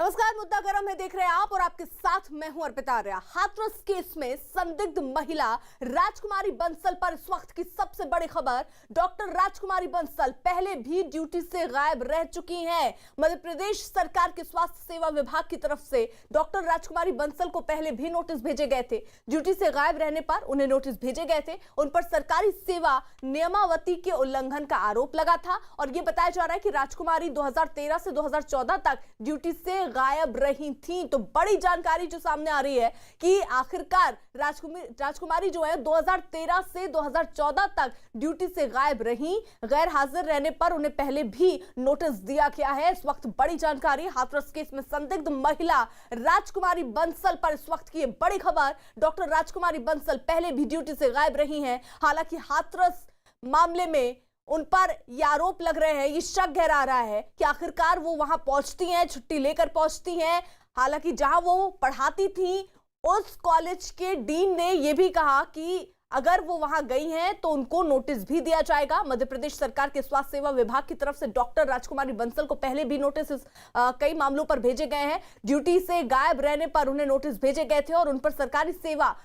नमस्कार, मुद्दा गरम है देख रहे हैं आप और आपके साथ मैं हूं अर्पिता आर्या। हाथरस केस में संदिग्ध महिला राजकुमारी बंसल पर इस वक्त की सबसे बड़ी खबर। डॉक्टर राजकुमारी बंसल पहले भी ड्यूटी से गायब रह चुकी हैं। मध्य प्रदेश सरकार के स्वास्थ्य सेवा विभाग की तरफ से डॉक्टर राजकुमारी बंसल को पहले भी नोटिस भेजे गए थे। ड्यूटी से गायब रहने पर उन्हें नोटिस भेजे गए थे। उन पर सरकारी सेवा नियमावली के उल्लंघन का आरोप लगा था और यह बताया जा रहा है कि राजकुमारी 2013 से 2014 तक ड्यूटी से गायब रही थी। तो बड़ी जानकारी जो सामने आ रही है कि आखिरकार राजकुमारी जो है 2013 से 2014 तक ड्यूटी से गायब रही। गैर हाजिर रहने पर उन्हें पहले भी नोटिस दिया गया है। इस वक्त बड़ी जानकारी, हाथरस केस में संदिग्ध महिला राजकुमारी बंसल पर इस वक्त की बड़ी खबर। डॉक्टर राजकुमारी बंसल पहले भी ड्यूटी से गायब रही हैं। हालांकि हाथरस मामले में उन पर यह आरोप लग रहे हैं, ये शक गहरा रहा है कि आखिरकार वो वहां पहुंचती हैं, छुट्टी लेकर पहुंचती हैं। हालांकि जहां वो पढ़ाती थी उस कॉलेज के डीन ने यह भी कहा कि अगर वो वहां गई हैं तो उनको नोटिस भी दिया जाएगा। मध्य प्रदेश सरकार के स्वास्थ्य सेवा विभाग की तरफ से डॉक्टर राजकुमारी बंसल को पहले भी नोटिस कई मामलों पर भेजे गए हैं। ड्यूटी से गायब रहने पर उन्हें नोटिस भेजे गए थे और उन पर सरकारी सेवा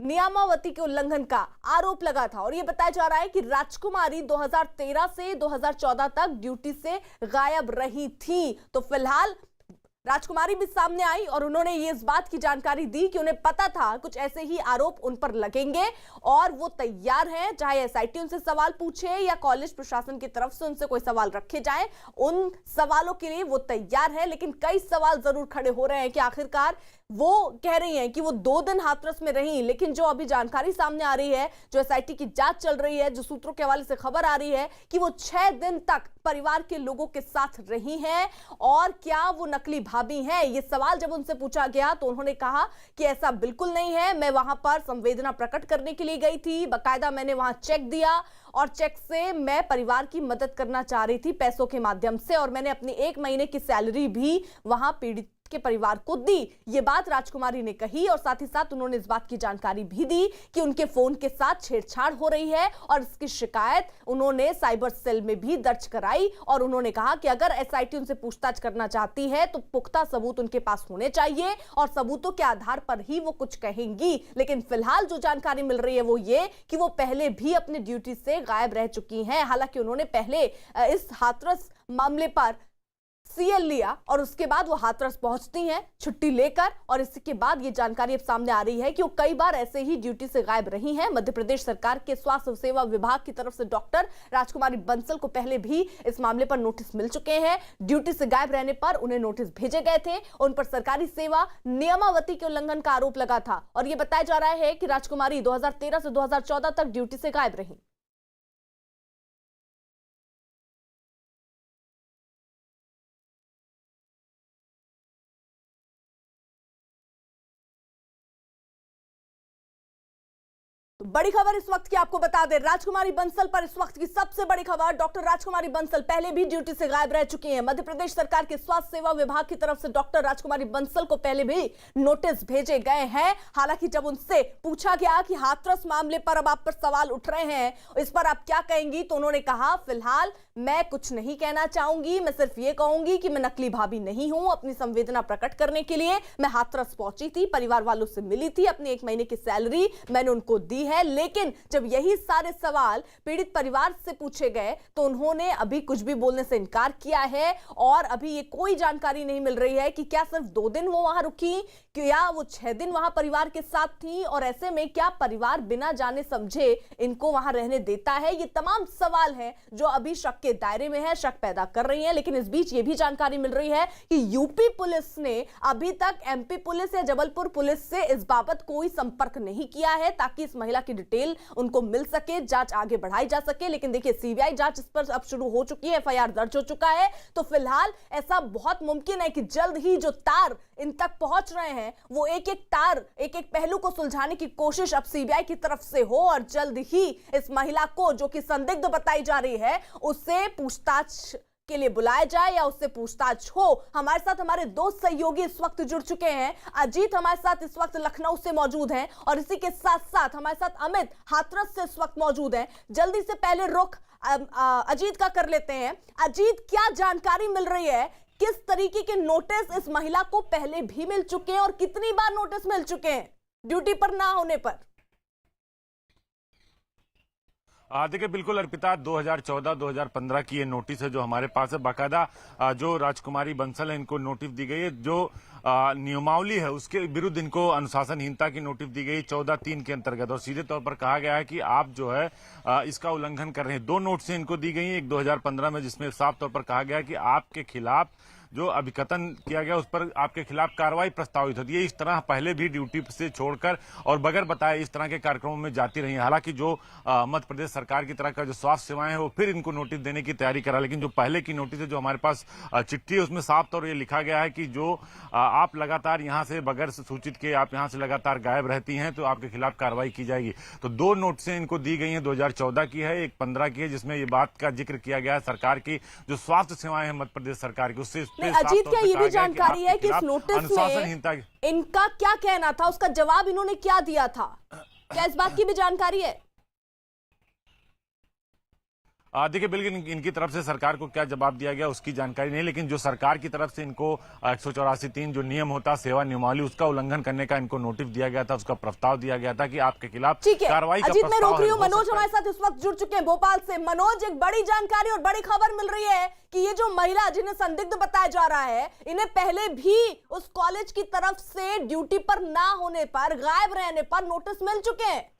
नियमावली के उल्लंघन का आरोप लगा था। और यह बताया जा रहा है कि राजकुमारी 2013 से 2014 तक ड्यूटी से गायब रही थी। तो फिलहाल राजकुमारी भी सामने आई और उन्होंने ये इस बात की जानकारी दी कि उन्हें पता था कुछ ऐसे ही आरोप उन पर लगेंगे और वो तैयार हैं, चाहे एसआईटी उनसे सवाल पूछे या कॉलेज प्रशासन की तरफ से उनसे कोई सवाल रखे जाएं, उन सवालों के लिए वो तैयार है। लेकिन कई सवाल जरूर खड़े हो रहे हैं कि आखिरकार वो कह रही हैं कि वो 2 दिन हाथरस में रही, लेकिन जो अभी जानकारी सामने आ रही है, जो एसआईटी की जांच चल रही है, जो सूत्रों के हवाले से खबर आ रही है कि वो 6 दिन तक परिवार के लोगों के साथ रही हैं। और क्या वो नकली भाभी हैं? ये सवाल जब उनसे पूछा गया तो उन्होंने कहा कि ऐसा बिल्कुल नहीं है, मैं वहां पर संवेदना प्रकट करने के लिए गई थी, बाकायदा मैंने वहां चेक दिया और चेक से मैं परिवार की मदद करना चाह रही थी पैसों के माध्यम से, और मैंने अपनी 1 महीने की सैलरी भी वहां पीड़ित के परिवार को दी। ये बात राजकुमारी ने कही और साथ ही साथ उन्होंने इस बात की जानकारी भी दी कि उनके फोन के साथ छेड़छाड़ हो रही है और इसकी शिकायत उन्होंने साइबर सेल में भी दर्ज कराई। और उन्होंने कहा कि अगर एसआईटी उनसे पूछताछ करना चाहती है तो पुख्ता सबूत उनके पास होने चाहिए और सबूतों के आधार पर ही वो कुछ कहेंगी। लेकिन फिलहाल जो जानकारी मिल रही है वो ये कि वो पहले भी अपनी ड्यूटी से गायब रह चुकी हैं। हालांकि उन्होंने पहले इस हाथरस मामले पर सीएल लिया और उसके बाद वो हाथरस पहुंचती हैं छुट्टी लेकर, और इसके बाद ये जानकारी अब सामने आ रही है कि वो कई बार ऐसे ही ड्यूटी से गायब रही हैं। मध्य प्रदेश सरकार के स्वास्थ्य सेवा विभाग की तरफ से डॉक्टर राजकुमारी बंसल को पहले भी इस मामले पर नोटिस मिल चुके हैं। ड्यूटी से गायब रहने पर उन्हें नोटिस भेजे गए थे। उन पर सरकारी सेवा नियमावली के उल्लंघन का आरोप लगा था और यह बताया जा रहा है कि राजकुमारी 2013 से 2014 तक ड्यूटी से गायब रही। बड़ी खबर इस वक्त की आपको बता दें, राजकुमारी बंसल पर इस वक्त की सबसे बड़ी खबर। डॉक्टर राजकुमारी बंसल पहले भी ड्यूटी से गायब रह चुकी हैं। मध्य प्रदेश सरकार के स्वास्थ्य सेवा विभाग की तरफ से डॉक्टर राजकुमारी बंसल को पहले भी नोटिस भेजे गए हैं। हालांकि जब उनसे पूछा गया कि हाथरस मामले पर अब आप पर सवाल उठ रहे हैं, इस पर आप क्या कहेंगी, तो उन्होंने कहा फिलहाल मैं कुछ नहीं कहना चाहूंगी, मैं सिर्फ ये कहूंगी कि मैं नकली भाभी नहीं हूं। अपनी संवेदना प्रकट करने के लिए मैं हाथरस पहुंची थी, परिवार वालों से मिली थी, अपनी 1 महीने की सैलरी मैंने उनको दी है। लेकिन जब यही सारे सवाल पीड़ित परिवार से पूछे गए तो उन्होंने अभी कुछ भी बोलने से इनकार किया है और अभी ये कोई जानकारी नहीं मिल रही है कि क्या सिर्फ 2 दिन वो वहां रुकी, क्या वो 6 दिन वहां परिवार के साथ थी, और ऐसे में क्या परिवार बिना जाने समझे इनको वहां रहने देता है। ये तमाम सवाल हैं जो अभी शक के दायरे में है, शक पैदा कर रही है। लेकिन इस बीच ये भी जानकारी मिल रही है कि यूपी पुलिस ने अभी तक एमपी पुलिस या जबलपुर पुलिस से इस बाबत कोई संपर्क नहीं किया है ताकि इस महिला की डिटेल उनको मिल सके, जांच आगे बढ़ाई जा सके। लेकिन देखिए सीबीआई जांच इस पर अब शुरू हो चुकी है, एफआईआर दर्ज हो चुका है। तो फिलहाल ऐसा बहुत मुमकिन है कि जल्द ही जो तार इन तक पहुंच रहे हैं वो एक एक तार, एक एक पहलू को सुलझाने की कोशिश अब सीबीआई की तरफ से हो और जल्द ही इस महिला को, जो कि संदिग्ध बताई जा रही है, उससे पूछताछ के लिए बुलाया जाए या उससे पूछताछ हो। हमारे साथ हमारे 2 सहयोगी इस वक्त जुड़ चुके हैं। अजीत हमारे साथ इस वक्त लखनऊ से मौजूद हैं और इसी के साथ साथ हमारे साथ अमित हाथरस से इस वक्त मौजूद हैं। जल्दी से पहले रुख अजीत का कर लेते हैं। अजीत, क्या जानकारी मिल रही है किस तरीके के नोटिस इस महिला को पहले भी मिल चुके हैं और कितनी बार नोटिस मिल चुके हैं ड्यूटी पर ना होने पर? देखिए, बिल्कुल अर्पिता, 2014-2015 की ये नोटिस है जो हमारे पास है। बाकायदा जो राजकुमारी बंसल है इनको नोटिस दी गई है। जो नियमावली है उसके विरुद्ध इनको अनुशासनहीनता की नोटिस दी गई 14(3) के अंतर्गत, और सीधे तौर पर कहा गया है कि आप जो है इसका उल्लंघन कर रहे हैं। 2 नोटिसें इनको दी गई हैं, एक 2015 में जिसमें साफ तौर पर कहा गया है कि आपके खिलाफ जो अभिकथन किया गया उस पर आपके खिलाफ कार्रवाई प्रस्तावित होती है। इस तरह पहले भी ड्यूटी से छोड़कर और बगैर बताए इस तरह के कार्यक्रमों में जाती रही। हालांकि जो मध्य प्रदेश सरकार की तरह का जो स्वास्थ्य सेवाएं है वो फिर इनको नोटिस देने की तैयारी करा, लेकिन जो पहले की नोटिस है जो हमारे पास चिट्ठी है उसमें साफ तौर पर यह लिखा गया है कि जो आप लगातार यहाँ से बगैर सूचित के आप यहाँ से लगातार गायब रहती हैं तो आपके खिलाफ कार्रवाई की जाएगी। तो 2 नोटिसें इनको दी गई हैं, 2014 की है, एक 15 की है, जिसमें ये बात का जिक्र किया गया है सरकार की जो स्वास्थ्य सेवाएं हैं मध्य प्रदेश सरकार की उससे। अजीत, क्या ये भी जानकारी है कि इस नोटिस में इनका क्या कहना था, उसका जवाब इन्होंने क्या दिया था? क्या इस बात की भी जानकारी है? देखिए, बिल्कुल इनकी तरफ से सरकार को क्या जवाब दिया गया उसकी जानकारी नहीं, लेकिन जो सरकार की तरफ से इनको 184(3) जो नियम होता सेवा नियमावली उसका उल्लंघन करने का इनको नोटिस दिया गया था, उसका प्रस्ताव दिया गया था कि आपके खिलाफ कार्रवाई का प्रस्ताव है। मैं रोक रही हूँ, मनोज हमारे साथ इस वक्त जुड़ चुके हैं भोपाल से। मनोज, एक बड़ी जानकारी और बड़ी खबर मिल रही है कि ये जो महिला जिन्हें संदिग्ध बताया जा रहा है, इन्हें पहले भी उस कॉलेज की तरफ से ड्यूटी पर ना होने पर, गायब रहने पर नोटिस मिल चुके हैं।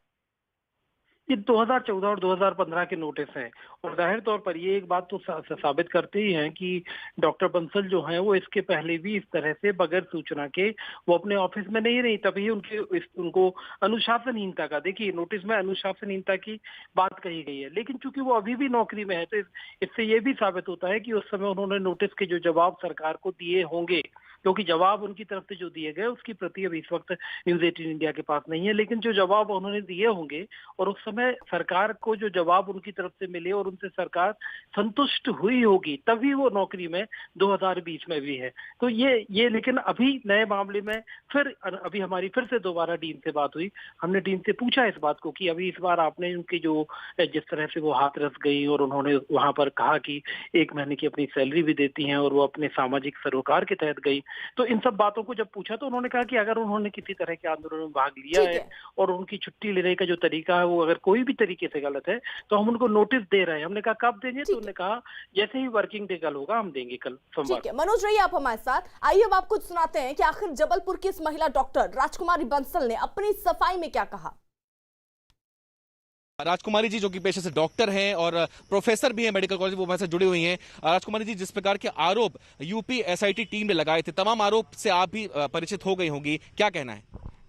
ये 2014 और 2015 के नोटिस हैं और जाहिर तौर पर ये एक बात तो साबित करते ही हैं कि डॉक्टर बंसल जो हैं वो इसके पहले भी इस तरह से बगैर सूचना के वो अपने ऑफिस में नहीं रही, तभी उनको अनुशासनहीनता का, देखिए नोटिस में अनुशासनहीनता की बात कही गई है, लेकिन चूंकि वो अभी भी नौकरी में है तो इससे ये भी साबित होता है कि उस समय उन्होंने नोटिस के जो जवाब सरकार को दिए होंगे, क्योंकि जवाब उनकी तरफ से जो दिए गए उसकी प्रति अभी इस वक्त न्यूज 18 इंडिया के पास नहीं है, लेकिन जो जवाब उन्होंने दिए होंगे और उस समय सरकार को जो जवाब उनकी तरफ से मिले और उनसे सरकार संतुष्ट हुई होगी तभी वो नौकरी में 2020 में भी है। तो ये लेकिन अभी नए मामले में फिर अभी हमारी फिर से दोबारा डीन से बात हुई, हमने डीन से पूछा इस बात को कि अभी इस बार आपने उनकी जो जिस तरह से वो हाथरस गई और उन्होंने वहां पर कहा कि 1 महीने की अपनी सैलरी भी देती हैं और वो अपने सामाजिक सरोकार के तहत गई, तो इन सब बातों को जब पूछा तो उन्होंने कहा कि अगर उन्होंने किसी तरह के आंदोलन में भाग लिया है और उनकी छुट्टी लेने का जो तरीका है वो अगर कोई भी तरीके से गलत है तो हम उनको नोटिस दे रहे हैं। हमने कहा कब देंगे, तो उन्होंने कहा जैसे ही वर्किंग डे कल होगा हम देंगे, कल सोमवार। मनोज रहिए आप हमारे साथ। आइए अब आपको सुनाते हैं कि आखिर जबलपुर की इस महिला डॉक्टर राजकुमारी बंसल ने अपनी सफाई में क्या कहा। राजकुमारी जी जो कि पेशे से डॉक्टर हैं और प्रोफेसर भी हैं मेडिकल कॉलेज, वो हमारे साथ जुड़ी हुई हैं। राजकुमारी जी, जिस प्रकार के आरोप यूपी एसआईटी टीम ने लगाए थे, तमाम आरोप से आप भी परिचित हो गई होंगी, क्या कहना है?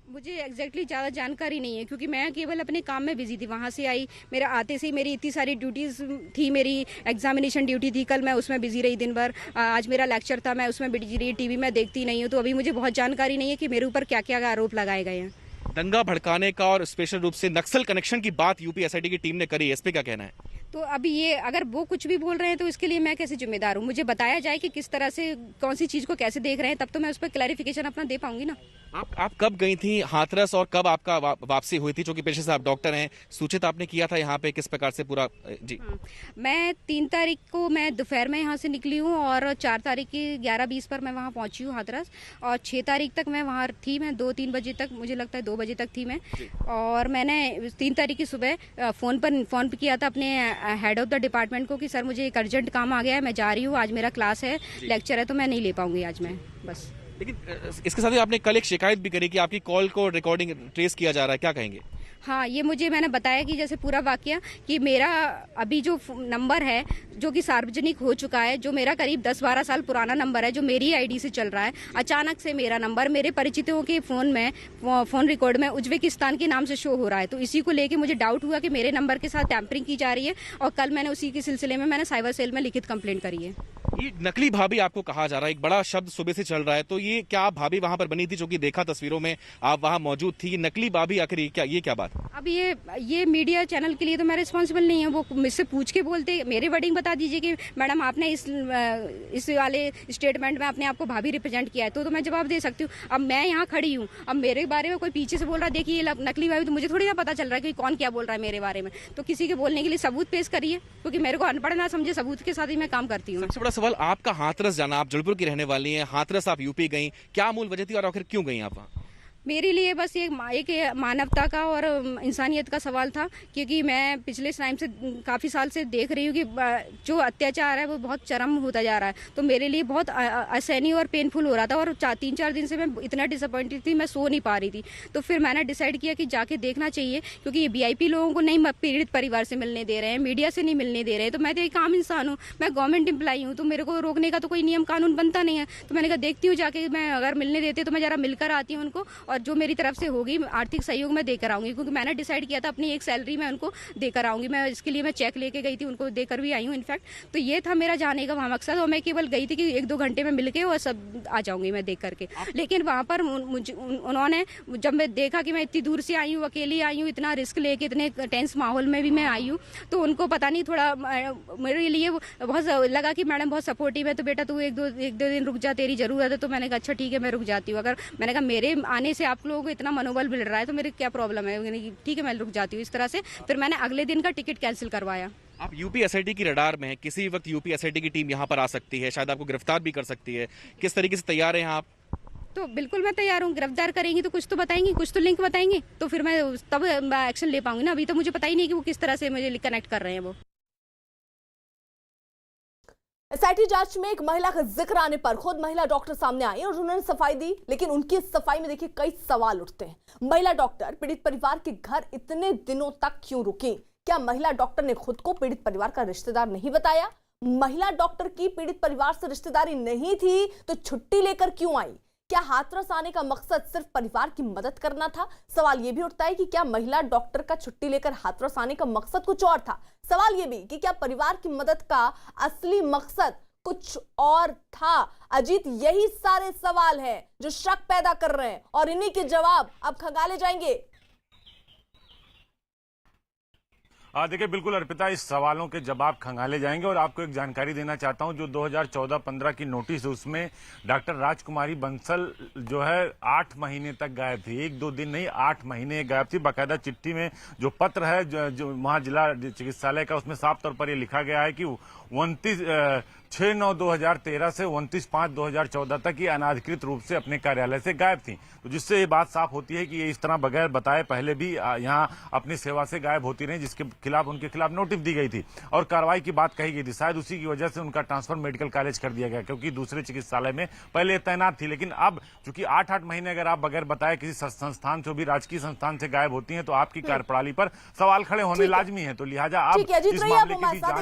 मुझे एग्जैक्टली ज़्यादा जानकारी नहीं है क्योंकि मैं केवल अपने काम में बिजी थी। वहाँ से आई, मेरा आते से ही मेरी इतनी सारी ड्यूटीज़ थी, मेरी एग्जामिनेशन ड्यूटी थी, कल मैं उसमें बिजी रही दिन भर। आज मेरा लेक्चर था, मैं उसमें बिजी रही, टीवी में देखती नहीं हूँ, तो अभी मुझे बहुत जानकारी नहीं है कि मेरे ऊपर क्या क्या आरोप लगाए गए हैं। दंगा भड़काने का और स्पेशल रूप से नक्सल कनेक्शन की बात यूपी एसआईटी की टीम ने करी है, इस पे क्या कहना है? तो अभी ये अगर वो कुछ भी बोल रहे हैं तो इसके लिए मैं कैसे जिम्मेदार हूँ? मुझे बताया जाए कि किस तरह से कौन सी चीज़ को कैसे देख रहे हैं, तब तो मैं उस पर क्लैरिफिकेशन अपना दे पाऊंगी ना। आप कब गई थी हाथरस और कब आपका वापसी हुई थी? जो कि पेशे से आप डॉक्टर हैं, सूचित आपने किया था यहाँ पे किस प्रकार से पूरा? जी मैं 3 तारीख को मैं दोपहर में यहाँ से निकली हूँ और 4 तारीख की 11:20 पर मैं वहाँ पहुँची हूँ हाथरस, और 6 तारीख तक मैं वहाँ थी। मैं 2-3 बजे तक, मुझे लगता है 2 बजे तक थी मैं, और मैंने 3 तारीख की सुबह फ़ोन किया था अपने हेड ऑफ द डिपार्टमेंट को कि सर मुझे एक अर्जेंट काम आ गया है, मैं जा रही हूँ, आज मेरा क्लास है, लेक्चर है, तो मैं नहीं ले पाऊंगी आज मैं, बस। लेकिन इसके साथ ही आपने कल एक शिकायत भी करी कि आपकी कॉल को रिकॉर्डिंग ट्रेस किया जा रहा है, क्या कहेंगे? हाँ, ये मुझे मैंने बताया कि जैसे पूरा वाकया कि मेरा अभी जो नंबर है जो कि सार्वजनिक हो चुका है, जो मेरा करीब 10-12 साल पुराना नंबर है, जो मेरी आईडी से चल रहा है, अचानक से मेरा नंबर मेरे परिचितों के फ़ोन रिकॉर्ड में उज्बेकिस्तान के नाम से शो हो रहा है। तो इसी को लेके मुझे डाउट हुआ कि मेरे नंबर के साथ टैंपरिंग की जा रही है, और कल मैंने उसी के सिलसिले में मैंने साइबर सेल में लिखित कंप्लेंट करी है। ये नकली भाभी आपको कहा जा रहा है, एक बड़ा शब्द सुबह से चल रहा है, तो ये क्या आप भाभी वहां पर बनी थी? जो कि देखा तस्वीरों में आप वहां मौजूद थी, ये नकली भाभी आखिर ये क्या बात? अब ये मीडिया चैनल के लिए तो मैं रिस्पॉन्सिबल नहीं है, वो मुझसे पूछ के बोलते, मेरे वर्डिंग बता दीजिए कि मैडम आपने इस वाले स्टेटमेंट में अपने आप को भाभी रिप्रेजेंट किया है, तो मैं जवाब दे सकती हूँ। अब मैं यहाँ खड़ी हूँ, अब मेरे बारे में कोई पीछे से बोल रहा है देखिए ये नकली भाभी, तो मुझे थोड़ी ना पता चल रहा है कि कौन क्या बोल रहा है मेरे बारे में। तो किसी के बोलने के लिए सबूत पेश करिए, क्योंकि मेरे को अनपढ़ ना समझे, सबूत के साथ ही मैं काम करती हूँ। सबसे बड़ा सवाल आपका हाथरस जाना, आप जबलपुर की रहने वाली हैं, हाथरस आप यूपी गई, क्या मूल वजह थी और आखिर क्यों गई आप वहाँ? मेरे लिए बस एक मानवता का और इंसानियत का सवाल था, क्योंकि मैं पिछले टाइम से काफ़ी साल से देख रही हूँ कि जो अत्याचार है वो बहुत चरम होता जा रहा है। तो मेरे लिए बहुत असहनीय और पेनफुल हो रहा था और 3-4 दिन से मैं इतना डिसअपॉइंटेड थी, मैं सो नहीं पा रही थी। तो फिर मैंने डिसाइड किया कि जाके देखना चाहिए, क्योंकि ये VIP लोगों को नहीं पीड़ित परिवार से मिलने दे रहे हैं, मीडिया से नहीं मिलने दे रहे हैं। तो मैं तो एक आम इंसान हूँ, मैं गवर्नमेंट एम्प्लॉई हूँ, तो मेरे को रोकने का तो कोई नियम कानून बनता नहीं है। तो मैंने कहा देखती हूँ जाके, मैं अगर मिलने देते तो मैं ज़रा मिलकर आती हूँ उनको, और जो मेरी तरफ से होगी आर्थिक सहयोग मैं देकर आऊंगी, क्योंकि मैंने डिसाइड किया था अपनी एक सैलरी मैं उनको देकर आऊंगी। मैं इसके लिए मैं चेक लेके गई थी, उनको देकर भी आई हूँ इनफैक्ट। तो ये था मेरा जाने का वहाँ मकसद, और मैं केवल गई थी कि 1-2 घंटे में मिलके और सब आ जाऊंगी मैं देख करके। लेकिन वहाँ पर उन्होंने, जब मैं देखा कि मैं इतनी दूर से आई हूँ, अकेली आई हूँ, इतना रिस्क लेके, इतने टेंस माहौल में भी मैं आई हूँ, तो उनको पता नहीं, थोड़ा मेरे लिए बहुत लगा कि मैडम बहुत सपोर्टिव है, तो बेटा तू एक दो दिन रुक जा, तेरी जरूरत है। तो मैंने कहा अच्छा ठीक है, मैं रुक जाती हूँ। अगर मैंने कहा मेरे आने से आप लोगों को इतना मनोबल मिल रहा है तो मेरे क्या प्रॉब्लम है, ठीक है मैं रुक जाती हूँ इस तरह से। फिर मैंने अगले दिन का टिकट कैंसिल करवाया। आप यूपी SIT की रडार में हैं, किसी भी वक्त यूपी SIT की टीम यहाँ पर आ सकती है, शायद आपको गिरफ्तार भी कर सकती है। किस तरीके से तैयार हैं आप? तो बिल्कुल मैं तैयार हूँ। गिरफ्तार करेंगी तो कुछ तो बताएंगी, कुछ तो लिंक बताएंगी, तो फिर मैं तब एक्शन ले पाऊंगी ना। अभी तो मुझे पता ही नहीं कि वो किस तरह से मुझे कनेक्ट कर रहे हैं। वो SIT जांच में एक महिला का जिक्र आने पर खुद महिला डॉक्टर सामने आई और उन्होंने सफाई दी, लेकिन उनकी सफाई में देखिए कई सवाल उठते हैं। महिला डॉक्टर पीड़ित परिवार के घर इतने दिनों तक क्यों रुकी? क्या महिला डॉक्टर ने खुद को पीड़ित परिवार का रिश्तेदार नहीं बताया? महिला डॉक्टर की पीड़ित परिवार से रिश्तेदारी नहीं थी तो छुट्टी लेकर क्यों आई? क्या हाथरस आने का मकसद सिर्फ परिवार की मदद करना था? सवाल यह भी उठता है कि क्या महिला डॉक्टर का छुट्टी लेकर हाथरस आने का मकसद कुछ और था? सवाल यह भी कि क्या परिवार की मदद का असली मकसद कुछ और था? अजीत, यही सारे सवाल हैं जो शक पैदा कर रहे हैं और इन्हीं के जवाब अब खंगाले जाएंगे। देखिए बिल्कुल अर्पिता, इस सवालों के जवाब खंगाले जाएंगे और आपको एक जानकारी देना चाहता हूं। जो 2014-15 की नोटिस है उसमें डॉक्टर राजकुमारी बंसल जो है 8 महीने तक गायब थी। 1-2 दिन नहीं, 8 महीने गायब थी। बाकायदा चिट्ठी में जो पत्र है जो वहां जिला चिकित्सालय का, उसमें साफ तौर पर यह लिखा गया है कि 6/9/2013 से 29/5/2014 तक ये अनाधिकृत रूप से अपने कार्यालय से गायब थी। तो जिससे ये बात साफ होती है कि ये इस तरह बगैर बताए पहले भी यहाँ अपनी सेवा से गायब होती रही, जिसके खिलाफ उनके खिलाफ नोटिस दी गई थी और कार्रवाई की बात कही गई थी। शायद उसी की वजह से उनका ट्रांसफर मेडिकल कॉलेज कर दिया गया, क्योंकि दूसरे चिकित्सालय में पहले तैनात थी। लेकिन अब चूंकि 8-8 महीने अगर आप बगैर बताए किसी संस्थान से भी, राजकीय संस्थान से गायब होती हैं, तो आपकी कार्यप्रणाली पर सवाल खड़े होने लाजमी है। तो लिहाजा आप एक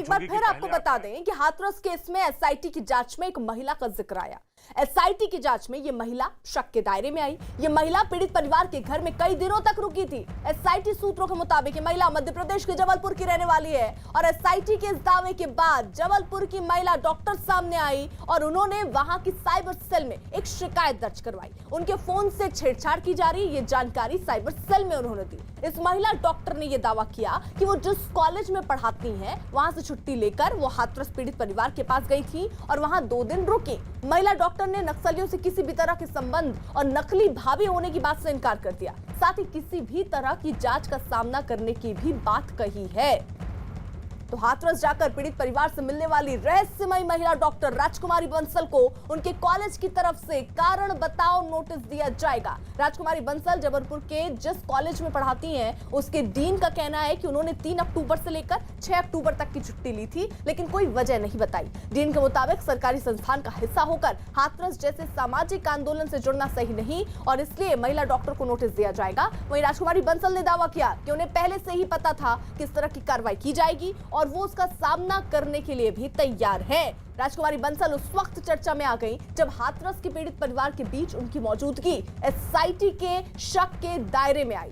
बार फिर आपको बता दें कि हाथरस केस में SIT की जांच में एक महिला का जिक्र आया। SIT की जांच में यह महिला शक के दायरे में आई। यह महिला पीड़ित परिवार के घर में कई दिनों तक रुकी थी। SIT सूत्रों के मुताबिक यह महिला मध्य प्रदेश के जबलपुर की रहने वाली है और SIT के इस दावे के बाद जबलपुर की महिला डॉक्टर सामने आई और उन्होंने वहां की साइबर सेल में एक शिकायत दर्ज करवाई। उनके फोन से छेड़छाड़ की जा रही, यह जानकारी साइबर सेल में उन्होंने दी। इस महिला डॉक्टर ने यह दावा किया कि वो जिस कॉलेज में पढ़ाती हैं वहां से छुट्टी लेकर वो हाथरस पीड़ित परिवार के पास गई थी और वहां 2 दिन रुकी। महिला डॉक्टर ने नक्सलियों से किसी भी तरह के संबंध और नकली भाभी होने की बात से इनकार कर दिया। साथ ही किसी भी तरह की जांच का सामना करने की भी बात कही है। तो हाथरस जाकर पीड़ित परिवार से मिलने वाली रहस्यमयी महिला डॉक्टर राजकुमारी बंसल को उनके कॉलेज की तरफ से कारण बताओ नोटिस दिया जाएगा। राजकुमारी बंसल जबलपुर के जिस कॉलेज में पढ़ाती हैं, उसके डीन का कहना है कि उन्होंने 3 अक्टूबर से लेकर 6 अक्टूबर तक की छुट्टी ली थी, लेकिन कोई वजह नहीं बताई। डीन के मुताबिक सरकारी संस्थान का हिस्सा होकर हाथरस जैसे सामाजिक आंदोलन से जुड़ना सही नहीं और इसलिए महिला डॉक्टर को नोटिस दिया जाएगा। वहीं राजकुमारी बंसल ने दावा किया कि उन्हें पहले से ही पता था किस तरह की कार्रवाई की जाएगी और वो उसका सामना करने के लिए भी तैयार है। राजकुमारी बंसल उस वक्त चर्चा में आ गई जब हाथरस के पीड़ित परिवार के बीच उनकी मौजूदगी SIT के शक के दायरे में आई।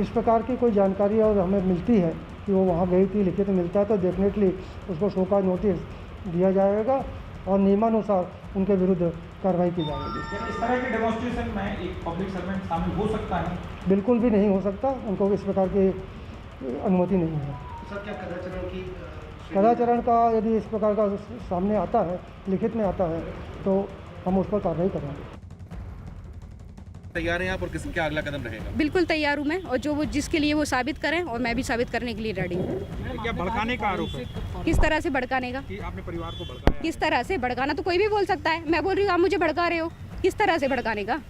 इस प्रकार की कोई जानकारी और हमें मिलती है कि वो वहाँ गई थी, लिखित मिलता है तो डेफिनेटली उसको शो का नोटिस दिया जाएगा और नियमानुसार उनके विरुद्ध कार्रवाई की जाएगी। इस तरह के डेमोन्स्ट्रेशन में एक पब्लिक सर्वेंट शामिल हो सकता है? बिल्कुल भी नहीं हो सकता, उनको इस प्रकार की अनुमति नहीं है। सर, क्या कदाचरण का यदि इस प्रकार का सामने आता है, लिखित में आता है, तो हम उस पर कार्रवाई करेंगे। तैयार हैं आप और किसका क्या अगला कदम रहेगा? बिल्कुल तैयार हूँ मैं, और जो वो जिसके लिए वो साबित करें, और मैं भी साबित करने के लिए रेडी हूँ। क्या भड़काने का आरोप है किस तरह से भड़काने का? कि आपने परिवार को भड़काया? किस तरह से भड़काना तो कोई भी बोल सकता है। मैं बोल रही हूँ आप मुझे भड़का रहे हो, किस तरह से भड़काने का?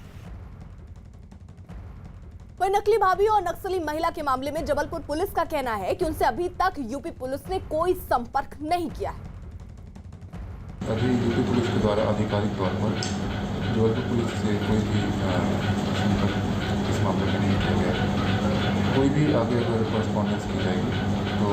वही नकली भाभी और नक्सली महिला के मामले में जबलपुर पुलिस का कहना है कि उनसे अभी तक यूपी पुलिस ने कोई संपर्क नहीं किया है। अभी यूपी पुलिस के द्वारा आधिकारिक तौर पर जबलपुर पुलिस से कोई भी संपर्क इस मामले में नहीं किया गया। कोई भी आगे अगर कॉरेस्पॉन्डेंस की जाएगी तो